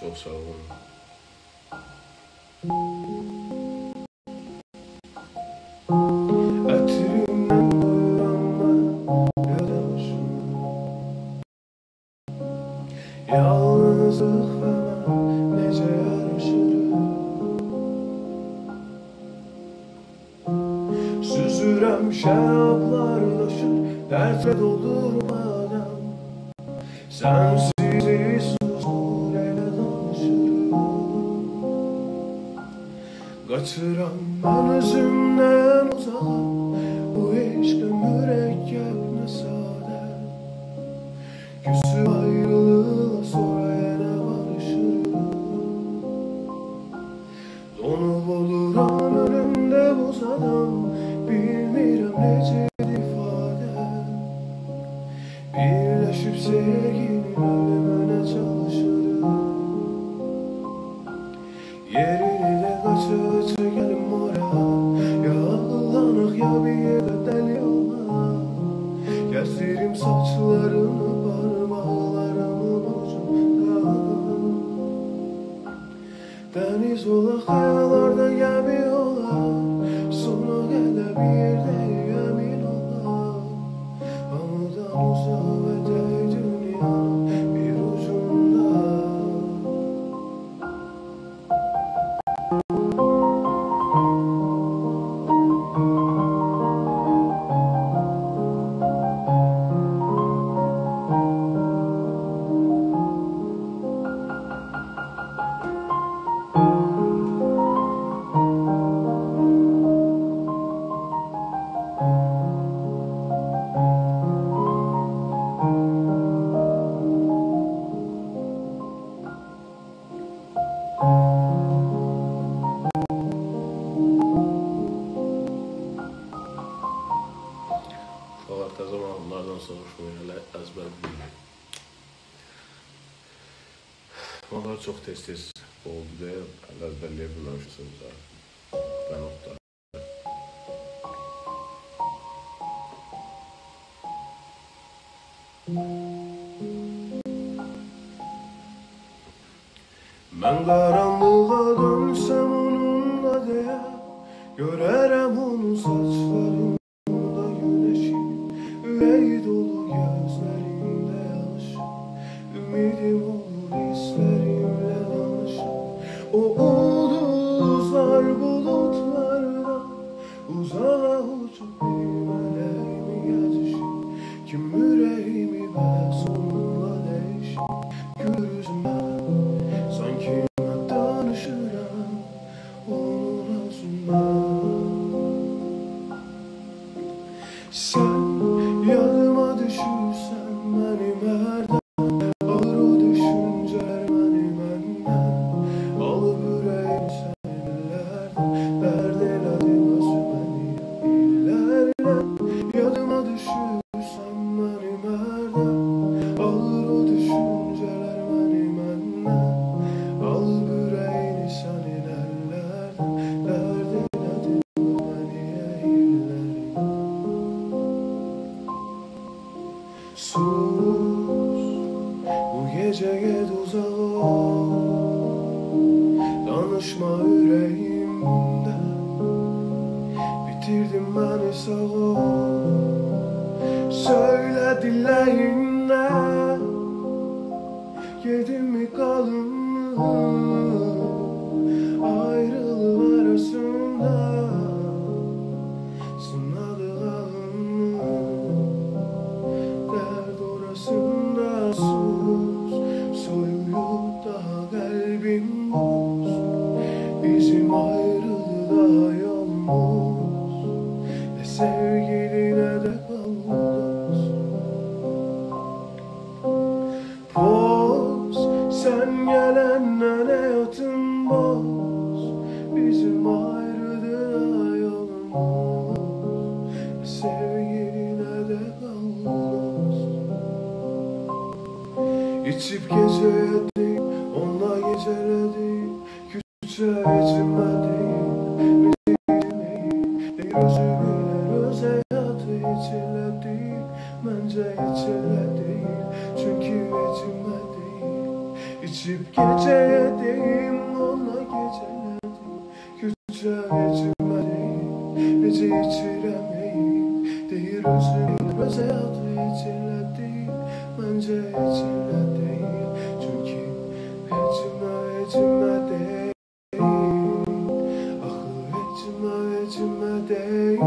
Çox sağ olun. Ətirimdən doyuram mən yadaşım. Yalnızlıq və mən necə yarışırım. Süzürəm şərablar daşır, dərdlə doldurmadan. Sensiz susur elə danışırım. Qaçıram mən özümdən uzağa, bu eşqə mürəkkəb nə sadə. Küsüb ayrılığa sonra yenə barışırım. Donub oluram önümdə boz adam, bilmirəm necədir ifadə. Birləşib sevginin ölümünə çalışırım. Yerini də qaça-qaça gəlim ora, ya ağlanaq ya bir yerdə dəli olaq. Gəzirim saçlarını parmaqlarımın ucunda. Dəniz olaq, xəyallarda gəmi olaq, sona qədər bir yerdəyik əmin olaq. Hamıdan uzaq və tək dünyanın bir ucunda. Fakat zaman onlardan soruşmayın, hele ezber bilmiyorum. Onlar çok tez oldu diye ezberleyebilmişsiniz abi. Ben Oktay. Ben karanlığa dönsem onunla diye, görerem onun saçlarında güneşi, yüreği dolu gözlerinde yaş. Ümidim olur hislerimle danışır. O ulduzlar bulutlarda uzağa uçup bir meleğimi yazışır. Kim yüreğimi bes onunla değişir. Gülürüz ben sanki ben danışırım onun ağzından. Sen yanıma düşürsen benim herden, alır o düşünceler beni benden. Alıp yüreğim sen ellerden, dert eyledin özü beni illerden. Yanıma düşürsen benim herden, alır o düşünceler beni benden. Alıp yüreğini senin ellerden, dert eyledin beni illerden. Sus, bu gece git uzak ol, danışma yüreğimden. Bitirdim beni sağ ol, söyle dileğinle. Yedin mi kalın mı ayrılık arasında, sınadı kalın mı dert orasında. Sus, soyulup da kalbim boz, bizim ayrıldı daha yolumuz. Ne sevgili ne de kalmaz. Boz, sen gelenle ne yatın boz, bizim ayrıldı daha yolumuz. Ne sevgili ne de kalmaz. İçip geceledik, onunla geceledik, küçüğe içmedik. Bir özü bilir, öz hayatı içiledik. Bence içiledik, çünkü içmedik. İçip geceydim, onunla geceledim. Güce içmedim, gece içiremeyim. Değil özünün göze adı içiledim. Bence içiledim. Çünkü içime değil. Ahı içime değil.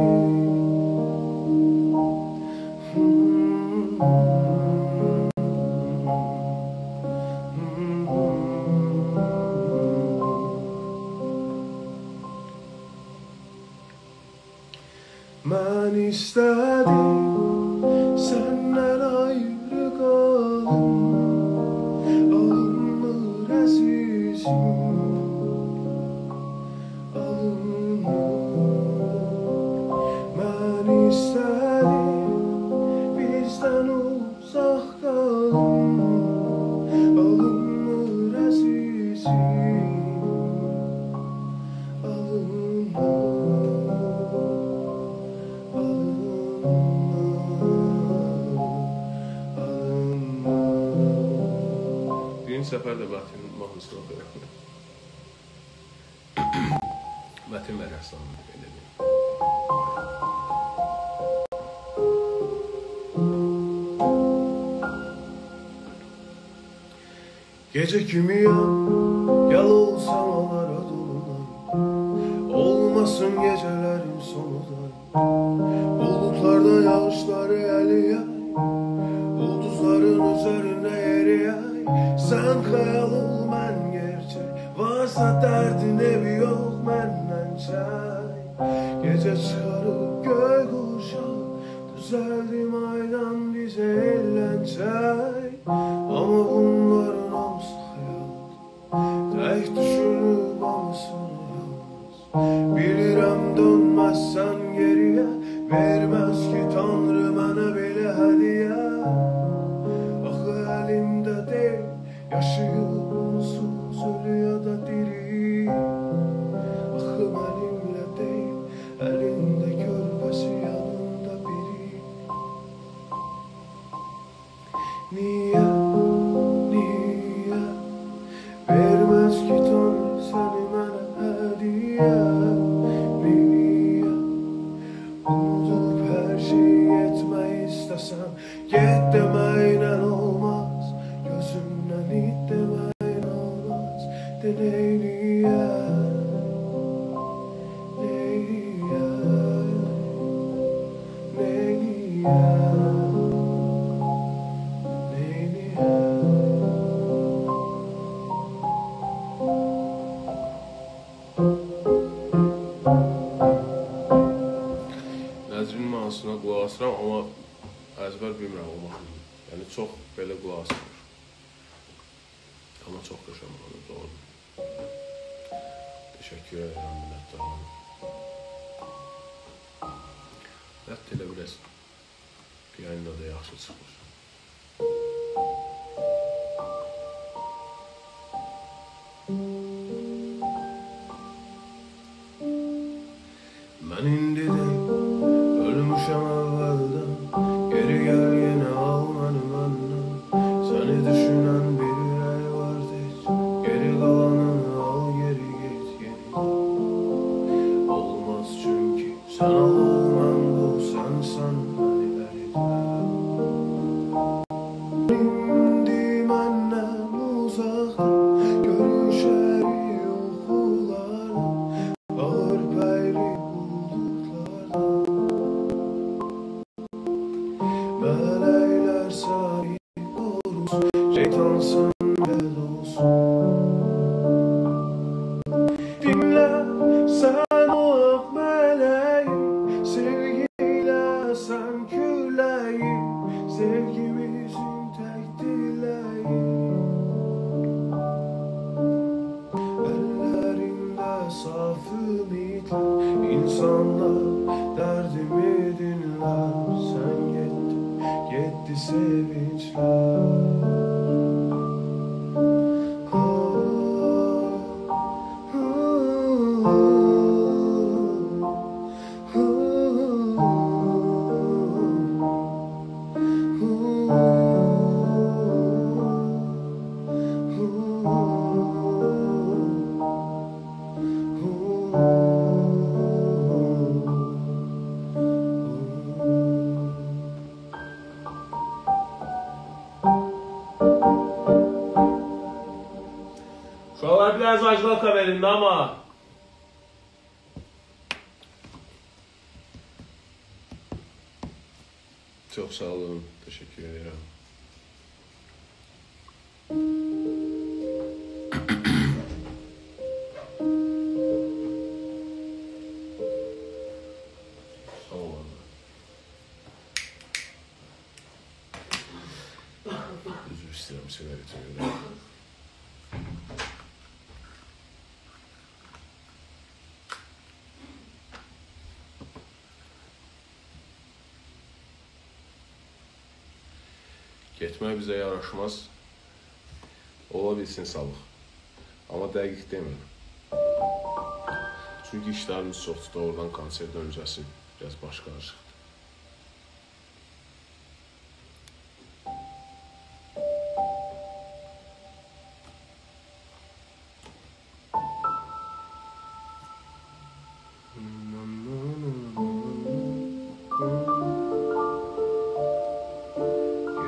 Ben istedim senden ayrı kalım. Alınmır azizim, alınmır. Ben istedim bizden uzak kalım. Alınmır azizim, alınmır. Birinci səfər də Mətin mahnısını oxuyuram. Mətin və Rəssamın belə deyim. Gece kimiyam, yal olsam onlara dolunay. Olmasın gecelerin sonudan. Bulutlarda yağışları eliyay. Ulduzların üzerinde eriyay. Sen hayal ol, ben gerçek. Varsa derdin evi yok benden çay. Gece çıkarıp göğe kuşak. Düzeldim aydan bize ellen çay. Ama bunların hamısı hayat. Tek düşünüp hamısını yalnız. Bilirəm dönmezsen geriye. Vermez ki Tanrı mənə belə hediye. Axı elimdə deyil, yaşayıb onsuz ölü ya da diri. Axı mənimlə deyil, elində körpəsi yanında biri. Niye, niye vermez ki Tanrı səni mənə hediye? Niye unutup her şeyi etmeyi istesem, get demeyle olmaz, gözümden it demeyle olmaz. De neyliye, neyliye, neyliye, neyliye. Nəzrin mahnısına qulaq asıram, amma əzbər bilmirəm o mahnını. Yəni çox belə qulaq asılır. Amma çox qəşəng mahnı, doğru. Təşəkkür edirəm, minnətdaram. Hətta elə biraz piyanino da yaxşı çıxır. Mən indi deyim, ölmüşəm əvvəldən. Geri gel yine al məni məndən. Səni düşünən bir ürək var heç. Geri qalanını al, geri get yeni. Olmaz çünki sən al ol, mən qul, sən məni əritmə. İndi məndən uzaqda görüşərik oxularla. Ağır pəyli bulutlardan. Mələklər sahib korusun, şeytan səndə olsun. Dinlə sən o mələyim, sevgiyle sən küləyim, sevgimizin tək diləyim. Əllərində saf ümidlər, insanlar dərdimi dinlər. Sən yetti sevinçler. Uşaqlar biraz ajlalka verin də ama. Çok sağ olun. Teşekkür ederim. Sağ olun. Üzr isterim sigaretini göre. Getmək bizə yaraşmaz. Ola bilsin sağlıq. Amma dəqiq demirəm. Çünki işlərimiz çoxdur da oradan konsert öncəsi biraz baş qarışıqdır.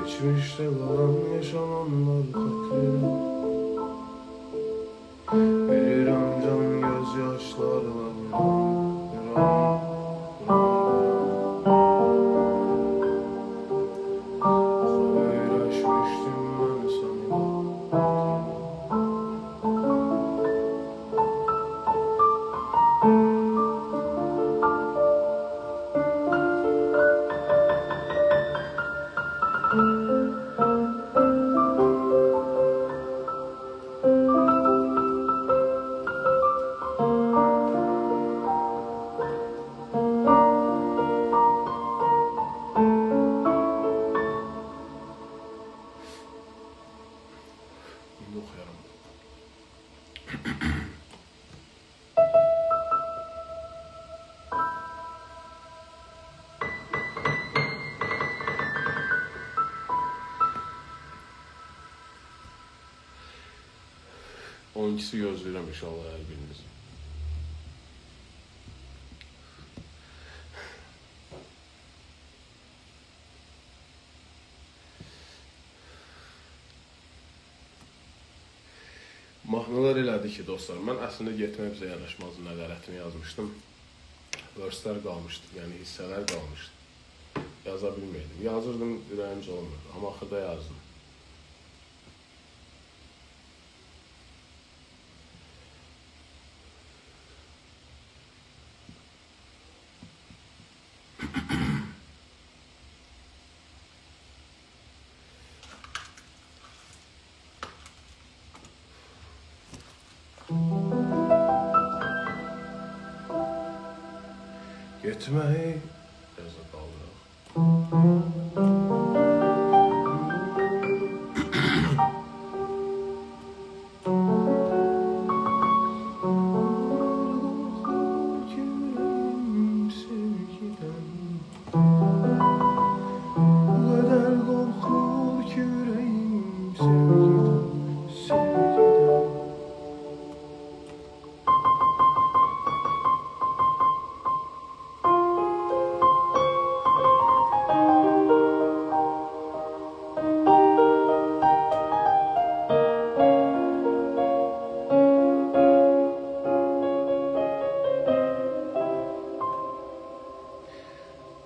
Geçmişte kalan yaşananlar hatırına veririm can gözyaşlarla Öğreşmiştim ben sana Bunu oxuyarım. Onunkisi gözləyirəm inşallah hər biriniz. Mahnılar elədi ki, dostlar, mən əslində getmək bizə yanaşmazın nəqarətini yazmışdım. Verslər qalmışdı, yəni hissələr qalmışdı. Yaza bilməydim. Yazırdım, ürəyimcə olmurdu, amma axırda yazdım. Getməyi yazı qaldıraq.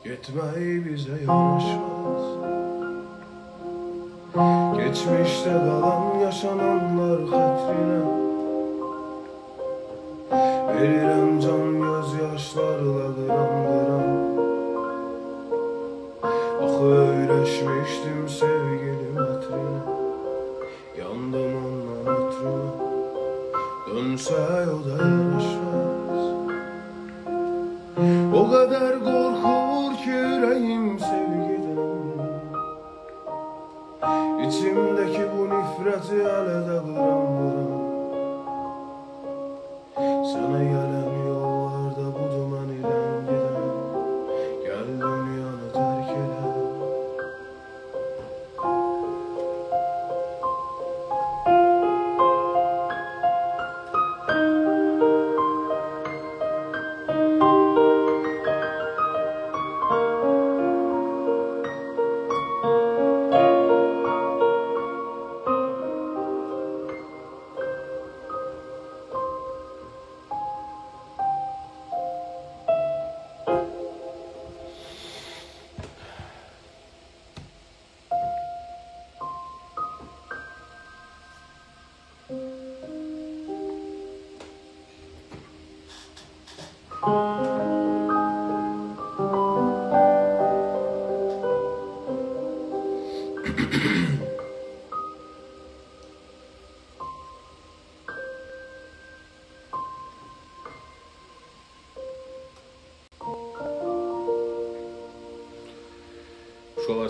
Getməyi bizə yanaşmaz. Geçmişdə qalan yaşananlar xətrinə verirəm can gözyaşlarla qıram-qıram. Axı öyrəşmişdim sevgilim ətrinə, yandım ondan ötrünə, dönsək o da yanaşmaz. O qədər qorxur ki ürəyim sevgidən, İçimdəki bu nifrəti hələ də qıram-qıram. Sənə gələn yollarda budur məni ləngidən, gəl dünyanı tərk edən. Uşaqlar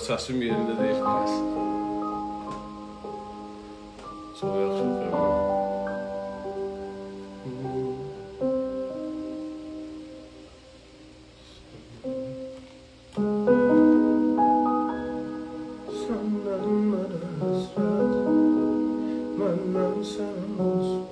səsim yerində deyil biraz. Çox yaxşı oxuyam. Senden bana hasret, benden sana olsun.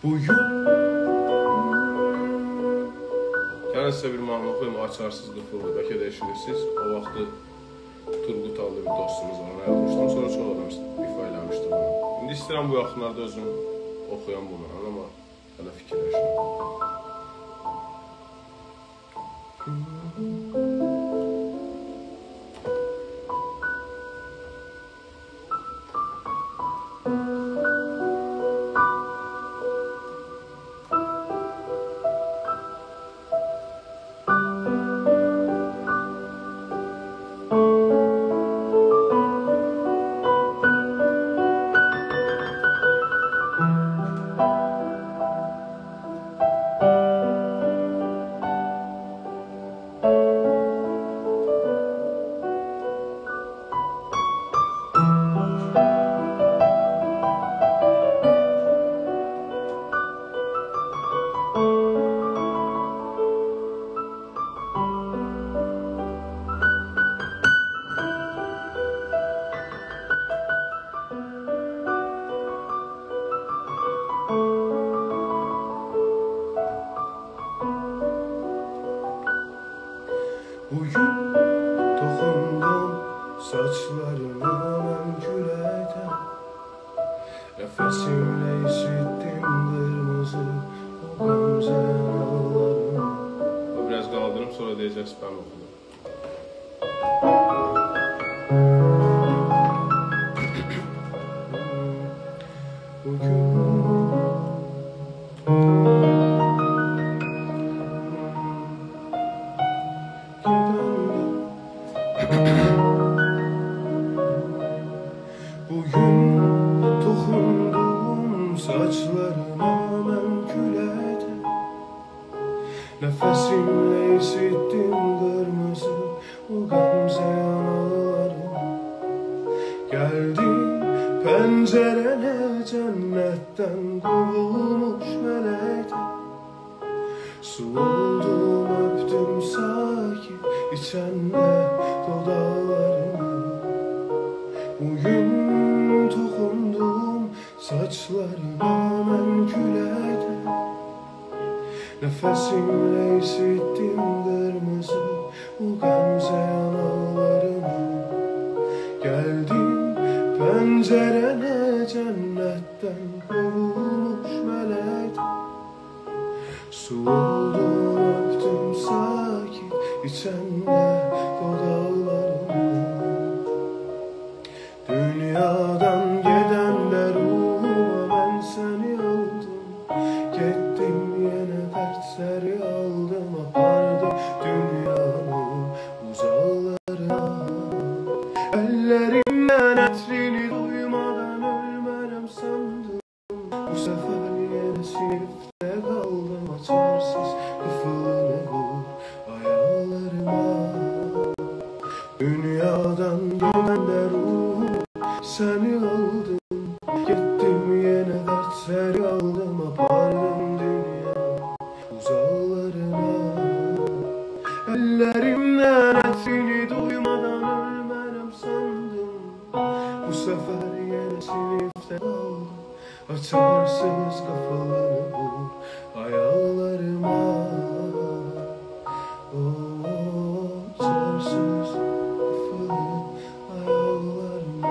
Bugün Yəni sizə bir mahnı oxuyum, Açarsız Qıfılı, bəlkə də eşidirsiniz. O vaxtı Turqut adlı bir dostumuz var, ona yazmışdım, sonra çox adam ifa eləmişdi bunu. İndi istəyirəm bu yaxınlarda özüm oxuyam bunu, amma hələ fikirləşirəm. Bugün dokundum saçlarına ben küleyden, nefesimle işittim kırmızı o gamze yaralarını. Biraz qaldırım, sonra deyəcəksiniz mən oxudum. Bugün Bugün dokundum saçlarına ben küleyden, nefesimle işittim kırmızı o gamze yanalarını. Geldim pencerene cennetten kovulmuş meleğden, su oldum öptüm sakin içenle dudaklarını. Bugün dokundum saçlarına ben küleyden, nefesimle işittim kırmızı o gamze yanalarını. Geldim pencerene cennetten kovulmuş meleğden, su oldum öptüm sakin içenle dudaklarını. Dünyadan gidenler ruhuma ben seni aldım, gittim yine dertleri aldım, apardım dünyanın uzaklarına. Ellerimden etrini duymadan ölmem sandım, bu sefer yine sinifte kaldım, açarsız kıfılını vur ayağlarıma. Dünyadan gidenler ruhuma seni aldım, gittim yine dertleri aldım, apardım dünya uzaklarına. Ellerimden etini duymadan ölmem sandım, bu sefer yine sinifte kaldım, açarsız kafalarını vur ayağlarıma. Açarsız kafalarını ayağlarıma.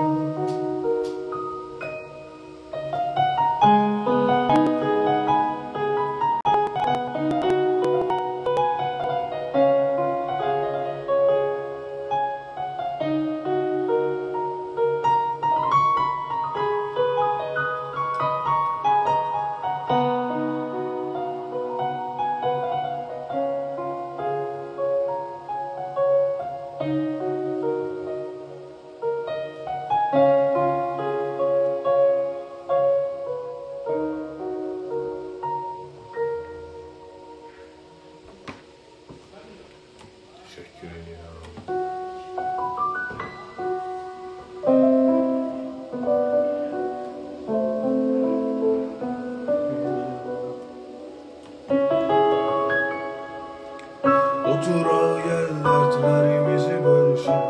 təşəkkür edirəm. Oturaq gəl dərdlərimizi bölüşək.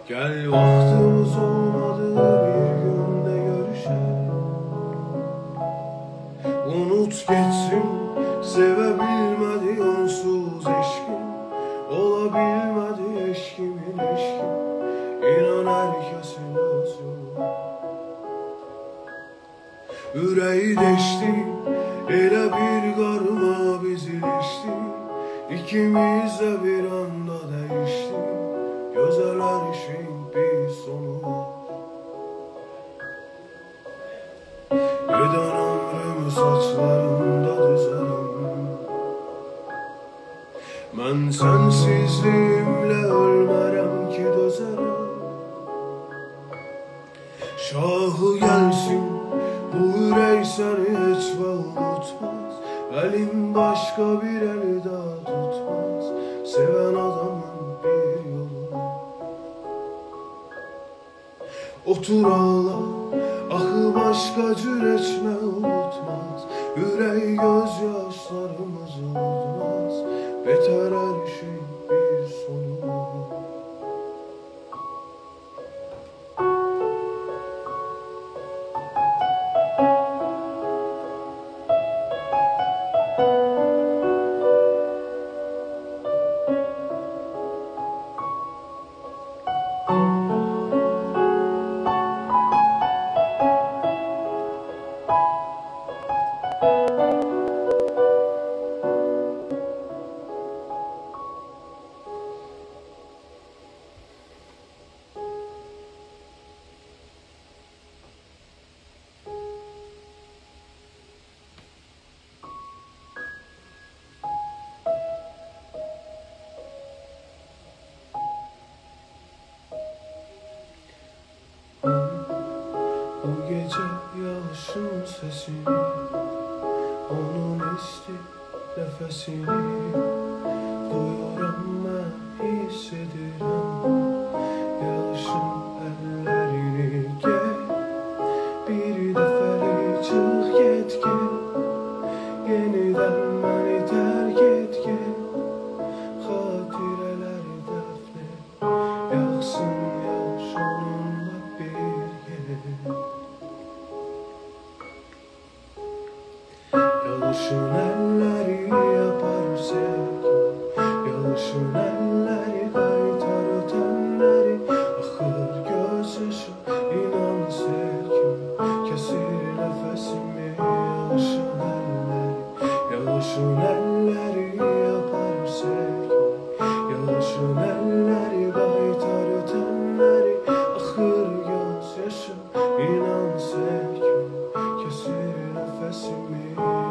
Gəl vaxtımız olmadı bir gündə görüşək. Unut geçsin sevə bilmədi onsuz eşkim. Ola bilmədi eşkimin eşkim. İnan hər kəsin özü. Ürəyi deşdi elə bir qarma biz ilişdi. İkimiz də bir anda dəyişdi. Gözəl hər şeyin bir sonu var. Gedən ömrümü saçlarımda düzərəm. Mən sənsizliyimlə ölmərəm ki dözərəm. Şahı gəlsin bu ürək səni heç vaxt unutmaz. Əlim başqa bir əli daha tutmaz. Sevən adamın bir yolu var. Otur ağla, axı başqa cür etmə unutmaz. Ürək göz yaşlarımızı unutmaz. Betər hər şey bir sonu var. Bu gece yağışın sesini, onun isti nefesini duyuram ben, hissediyorum. Yağışın ellerini gel, bir defeli çık get gel. Yeniden beni terk et gel. Hatireler defne yaksın yaş onunla bir gel. Yağışın elleri yapar sevgi. Yağışın elleri kaytar ötenleri. Akır gözyaşı inan sevgim. Kesir nefesimi yağışın elleri. Yağışın elleri yapar sevgi. Yağışın elleri kaytar ötenleri. Akır gözyaşı inan sevgim. Kesir nefesimi elleri.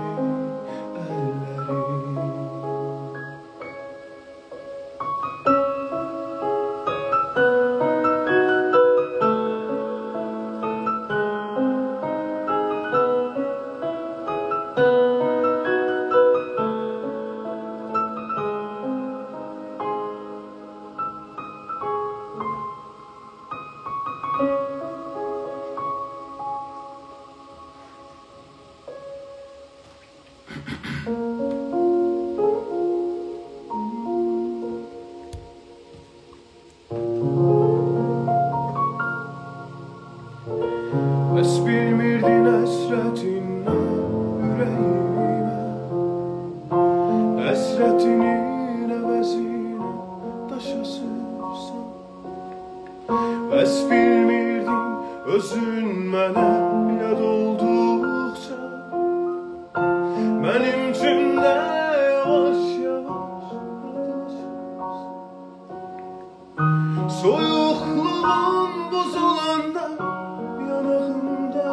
Bəs bilmirdin əsrətinlə ürəyimə. Əsrətinin əvəzinə daşasırsan. Bəs bilmirdin özün mənə yad olduqca. Mənim içimdə yavaş yavaş adacaqsan. Soyuqluğum bozulanda yanağımda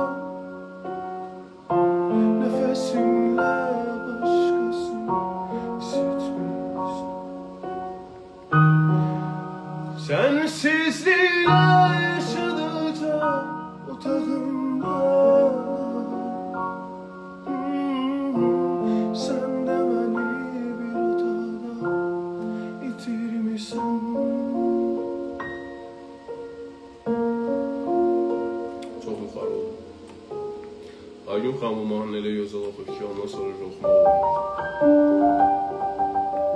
nefesinle başkasını hissetmiyorsun. Sensizliğe yaşadıkça otağımda sen de beni bir odada Aygün xanımın mahnı elə gözəl oxuyur ki, ondan sonra oxumaq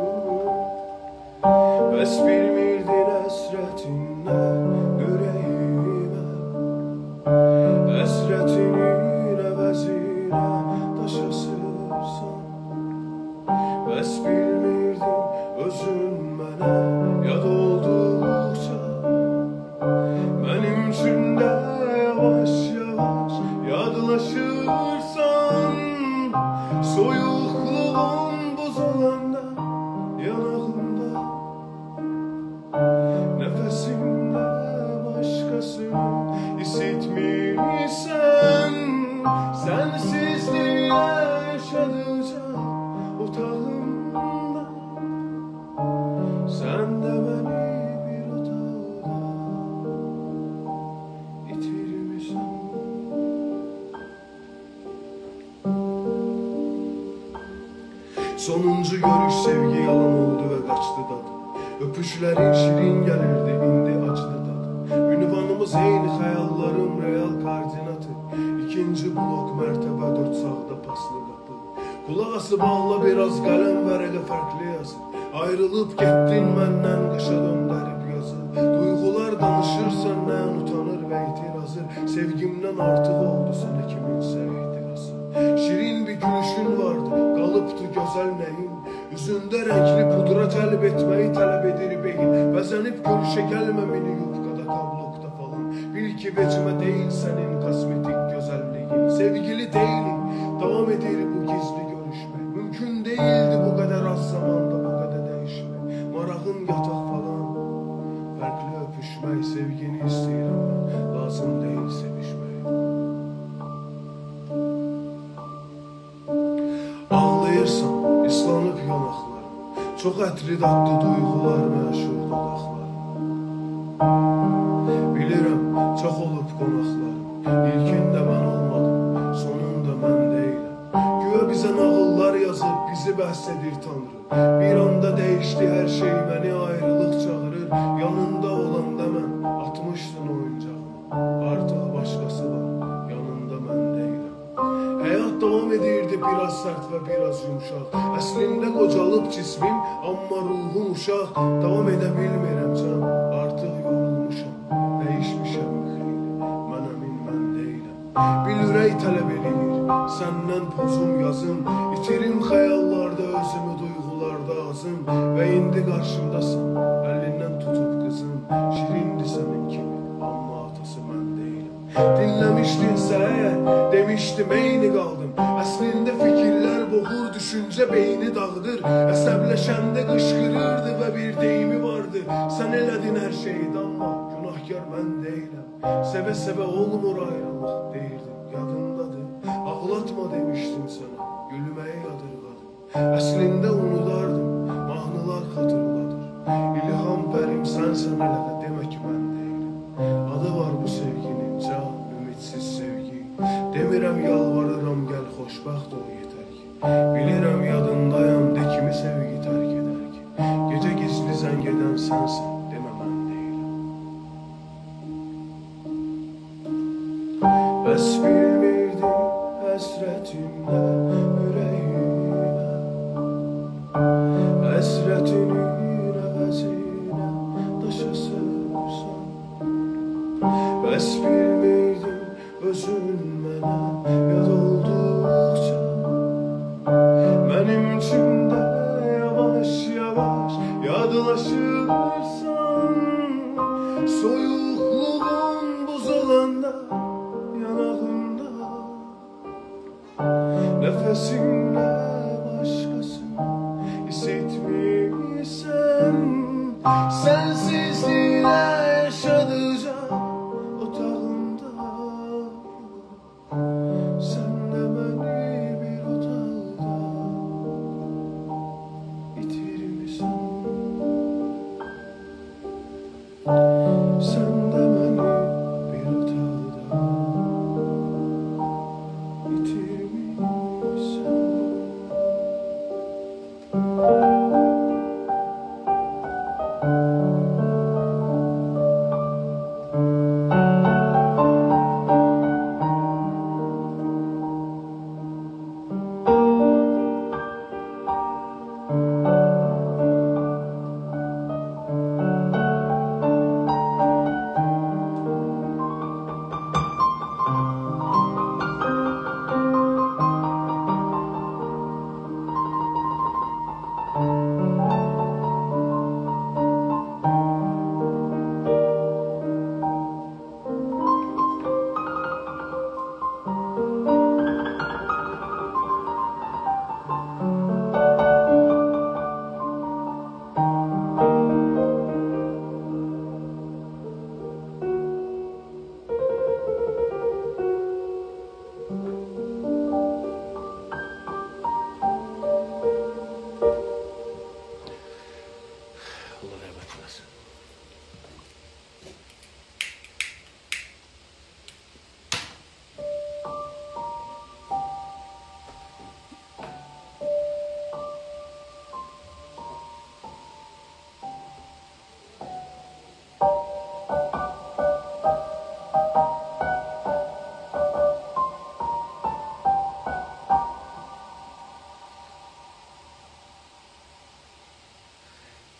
olmaz. Bəs bilmirdin əsrətinlə ürəyimə, əsrətinin əvəzinə daşasırsan. Bəs bilmirdin özün mənə yad olduqca, mənim üçün də yavaş-yavaş yadlaşırsan. Soyuqluğun buzulanda yanağımda, nəfəsimdə başqasını isitmirsən. Sensizliyə yaşadıqca otağımda, sən də məni bir otaqda itirmirsən. Sonuncu görüş sevgi yalan oldu ve kaçtı tadı. Öpüşlerin şirin gelirdi, indi acıdı tadı. Ünvanımız eyni, hayallarım real koordinatı. İkinci blok mertebe 4 sağda paslı kapı. Kulak asıp ağla biraz kalem vereli farklı yazı. Ayrılıp gittin benden, kışa döndürüp yazı. Duygular danışır senden, utanır ve itirazır. Sevgimden artık oldu sana kiminse itirazı. Şirin bir gülüşün vardı, kalıptı güzel neyin. Yüzünde renkli pudra celb etmeyi talep edir beyin. Bezenip görüşe gelmemini yufkada kablokta falan. Bil ki vecime değil senin kosmetik güzelliğin. Sevgili değilim, devam edir bu gizli görüşme. Mümkün değildi bu kadar az zamanda bu kadar değişme. Marağın yatak falan, farklı öpüşmeyi. Sevgini isteyirim ben, lazım değil sevişmeyi. Ağlayırsan ıslanıp yanaklarım, çok ətri dadlı duygularını yaşır dodaqlarım. Bilirəm, çox olub qonaqlarım, ilkində mən olmadım, sonunda mən deyiləm. Güya bizə nağıllar yazıb, bizi bəhs edir Tanrı. Bir anda değişti her şey, məni ayrılıq çağırır. Yanında olanda mən atmışdın oyuncağını, artıq başqası var, yanında mən deyiləm. Həyat devam edirdi, biraz sert ve biraz yumuşak. Əslində qocalıp cismim, amma ruhum uşaq. Devam edə bilmirəm can, artıq yorulmuşam. Değişmişəm xeyli, mən əmin mən deyiləm. Bil ürək tələb eləyir, səndən pozum yazım. İtirim xəyallarda özümü, duyğularda azım. Və indi qarşımdasan, əlindən tutub qızım. Şirindi sənin kimi, amma atası mən deyiləm. Dinləmişdinsə əgər, demişdim eyni qaldım. Əslində fikirlər boğur, düşüncə beyni dağıdır. Əsəbləşəndə qışqırırdı və bir deyimi vardı. Sən elədin hər şeydi, amma günahkar mən deyiləm. Sevə-sevə olmur ayrılıq deyirdim, yadındadır. Ağlatma demişdim sana, gülməyi yadırladım. Əslində unudardım, mahnılar xatırladır. İlham verim sənsən elə də, demək mən deyiləm. Adı var bu sevginin, can, ümidsiz sevgi. Demirəm yalvarıram, gəl xoşbəxt ol yeter ki. Bilirəm yadındayam, de kimi sevgi tərk eder ki. Gecə gizli zəng edən sənsən, demə mən deyiləm. Bəs bilmirdin həsrətinlə ürəyimə, əsrətinin əvəzinə daşasırsan. Bəs bilmirdin özün mənə yad olduqca, mənim üçün də yavaş-yavaş yadlaşırsan. Soyuqluğun buzulanda yanağımda, nəfəsimlə başqasını isitmirsən. Sensizliyə yaşadıqca otağımda, sən də məni bir otaqda itirmirsən. Sən də məni bir otaqda itirmirsən.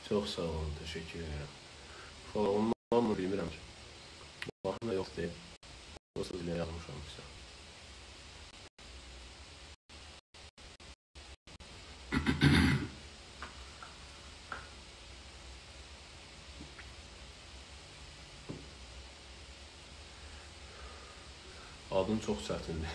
Çox sağ olun, təşəkkür edirəm. Ondan mı bilmirəm ki. Vaxtında yox deyib. O sözlə yazmışam bizə. Adın çox çətindir.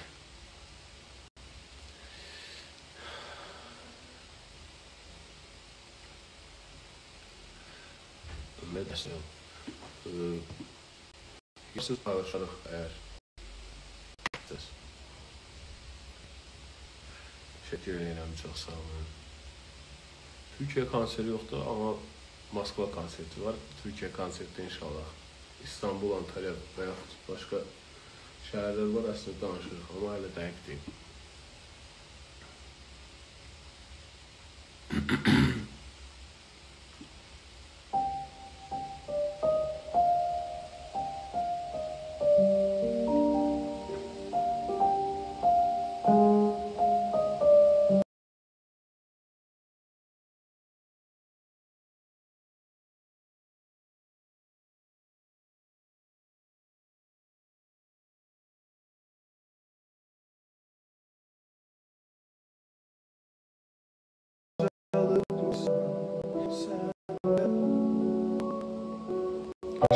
Nə desəm? Siz paylaşarıq əgər. Təşəkkür edirəm, çox sağ olun. Türkiyə konseri yoxdur, amma Moskva konserti var. Türkiyə konserti inşallah. İstanbul, Antalya və yaxud başqa şəhərlər var, əslində danışırıq, amma hələ dəqiq deyil.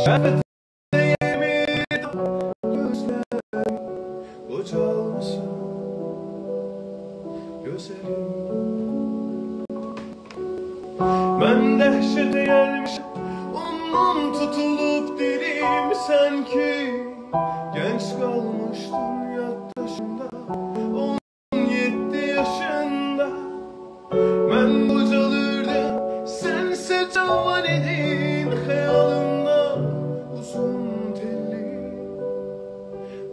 Şəhvət yemin gözlərim qocalmışam gözəlim. Mən dəhşətə gəlmişəm, ondan tutulub dilim sanki genç qalmışdım yaddaşımda 17 yaşında. Mən qocalırdım, sənsə cavan idin xəyalımda. Uzun telli,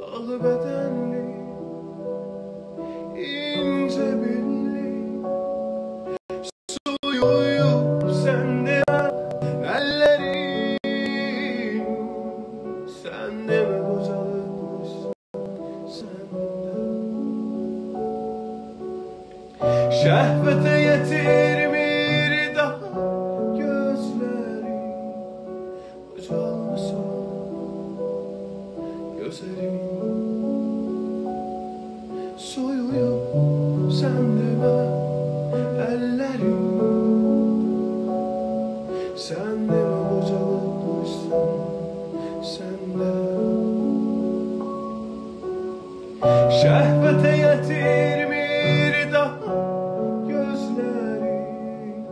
ağ bədənli, ince belli, soyuyup sende ellerim. Sen de mi bocalıkmışsın sende? Şehvete yetirmir daha gözlerim, bocalmışsın gözlerim. Soyuyup sende ben ellerim. Sen de mi bocalıkmışsın sende? Şehvete yetirmir daha gözlerim,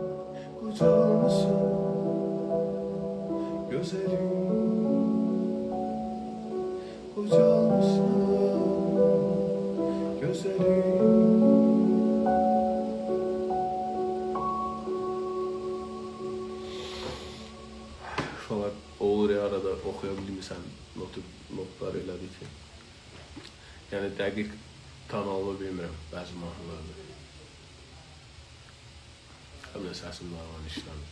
kocalmışsın gözlerim, kocalmışsın gözlerim. Uşaqlar olur ya, arada oxuya bilmirsən, notlar elədi ki. Yəni dəqiq tanımlı bilmirəm bəzi mahnılarda. Həm də səsim normal işləmir.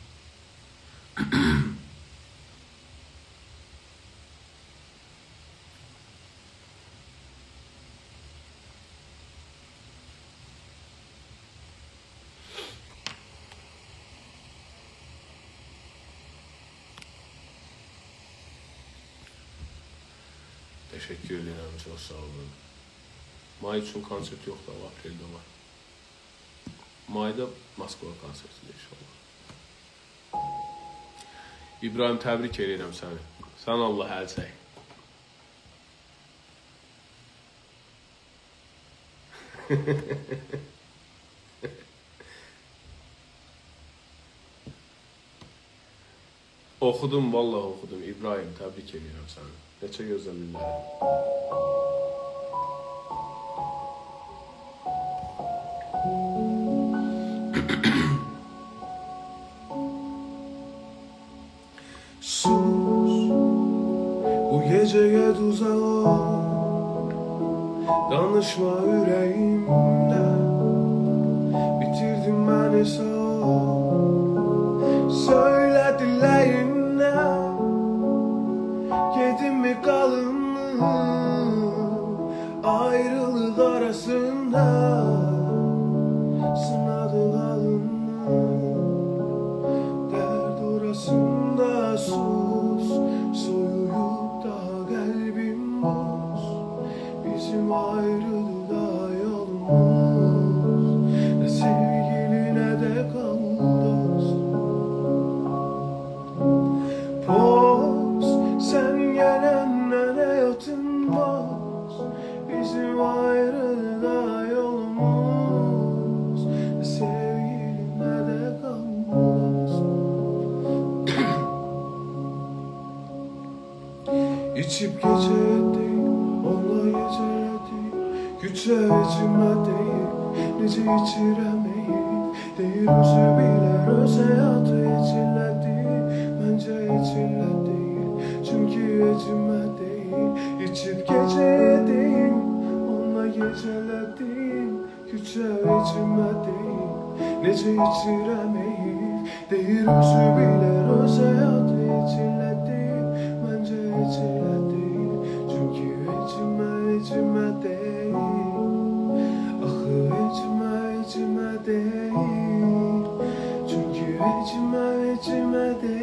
Təşəkkür edirəm, çox sağ olun. May üçün konsert yoxdur, apreldə var. Mayda Moskva konsertidir inşallah. İbrahim, təbrik edirəm səni. Sən Allah əl çək. Oxudum, vallahi oxudum. İbrahim, təbrik edirəm səni. Neçə gözəmillərəm. Sus, bu geceye tuzak ol. Danışma yüreğimde, bitirdin beni sağ ol. Söyle dileğinle, yedin mi kalın mı ayrılık arasında? Sınadı kalın mı dert İçip geceledik, onunla geceledik. Güçe içmedik, nece içiremeyik. Değil özü bilir, öz hayatı içiledik. Bence içiledik, çünkü içmedik. İçip geceledik, onunla geceledik. Güçe içmedik, nece içiremeyik. Değil özü bilir, öz hayatı içiledik. Bence içiledik, çünkü içime değil. Ahı içime değil. Çünkü içime değil.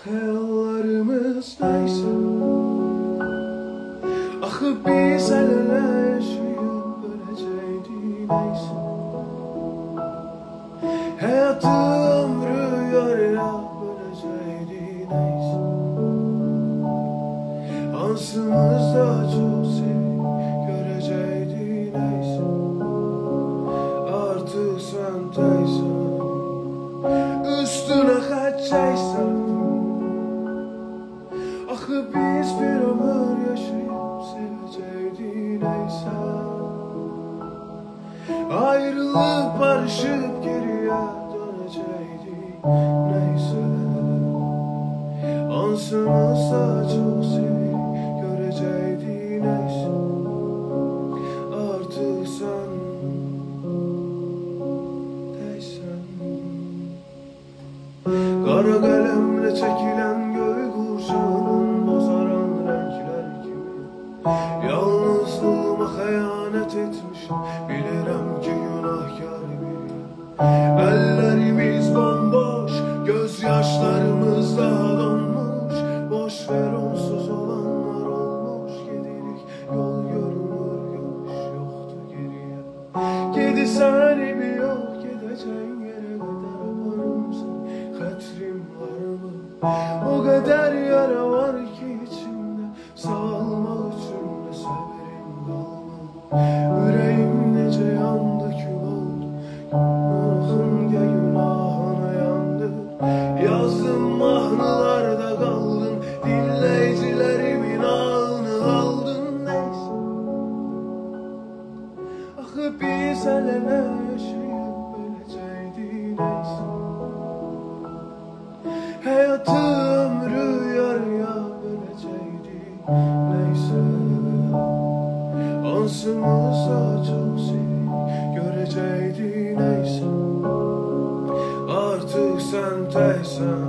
Hayallarımız neyse, ahı biz el ele yaşayıp öleceğiydik neyse. Hayatı ömrü yarıya böleceğiydik neyse. Ansımızda çok sevip göreceydik neyse. Artık sen teysen, üstüne kaçacaksan. Ahı biz bir ömür yaşayıp seveceydik neyse. Ayrılıp barışıp geriye döneceydik neyse. Ansımızda çok sevip göreceydik neyse. Artık sen değilsen. Kara kalemle çekilen göğü kurşanın bozaran renkler gibi. Yalnızlığıma hayanet etmişim, bilirim ki günahkar biriyim. Ellerimiz bomboş, gözyaşlarımız daha donmuş. Boş ver onsuz olanlar olmuş. Gidirik yol görünür, görüş yoktu geriye. Gidi seni bir yok, gideceğin yere kadar yaparım seni. Hatrim var mı? O kadar yara var ki içimde, sağlamak için de severim kalma. Yüreğim nece yandı, kül oldu. Günahım ya günahına yandı. Yazdım mahnılarda kaldın, dinleyicilerimin ağını aldın neyse. Ahı biz el ele yaşayıp öleceğiydik neyse. Hayatı ömrü yarıya böleceydik neyse. Ansımızda çok sevip göreceydik neyse. Artık sen teysen,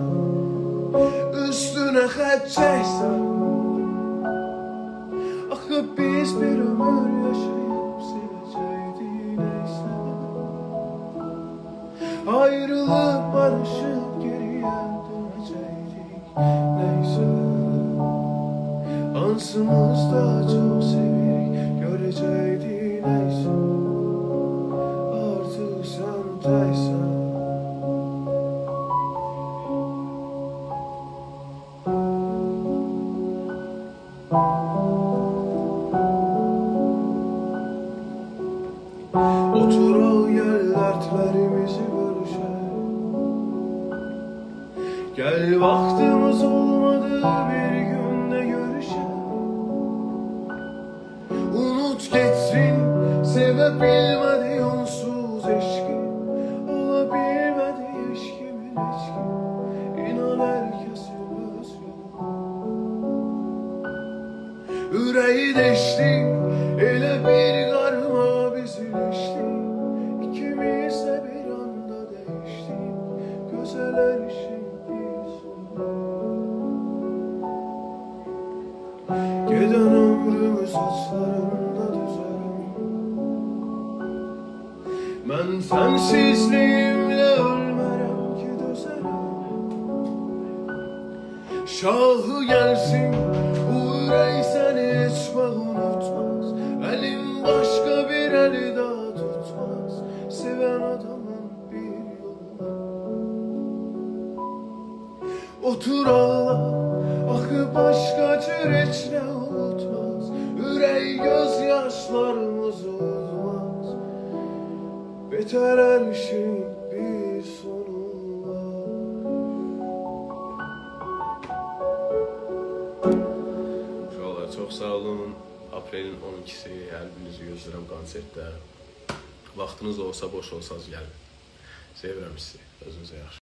üstüne kaçacaksan. Ahı biz bir ömür yaşayıp seveceydik neyse. Ayrılıp barışıp geriye döneceydik neyse. Ansımızda çok sevip göreceydik neyse. Artık sen teysen. Otural gel dertlerimizi görüşelim. Gel vaktimiz olmadı bir günde görüşelim. Unut gitsin sevebilmedi onsuz eşki. Olabilmedi eşkimin eşki. İnan herkesin öz yolu. Yüreği deşti ele bir karma bizi deşti. Mən sənsizliyimlə ölmərəm ki dözərəm. Şahı gəlsin, bu ürək səni heç vaxt unutmaz. Əlin başqa bir əli daha tutmaz. Sevən adamın bir yolu. Otur ağla, axı başqa cür heç nə unutmaz. Ürək göz yaşlarımız olmaz. Betər hər şeyin bir sonu var. Uşaqlar, çox sağ olun. Aprelin 12-si, hər birinizi gözləyirəm konsertdə. Vaxtınız olsa, boş olsanız gəlin. Sevirəm sizi. Özünüzə yaxşı.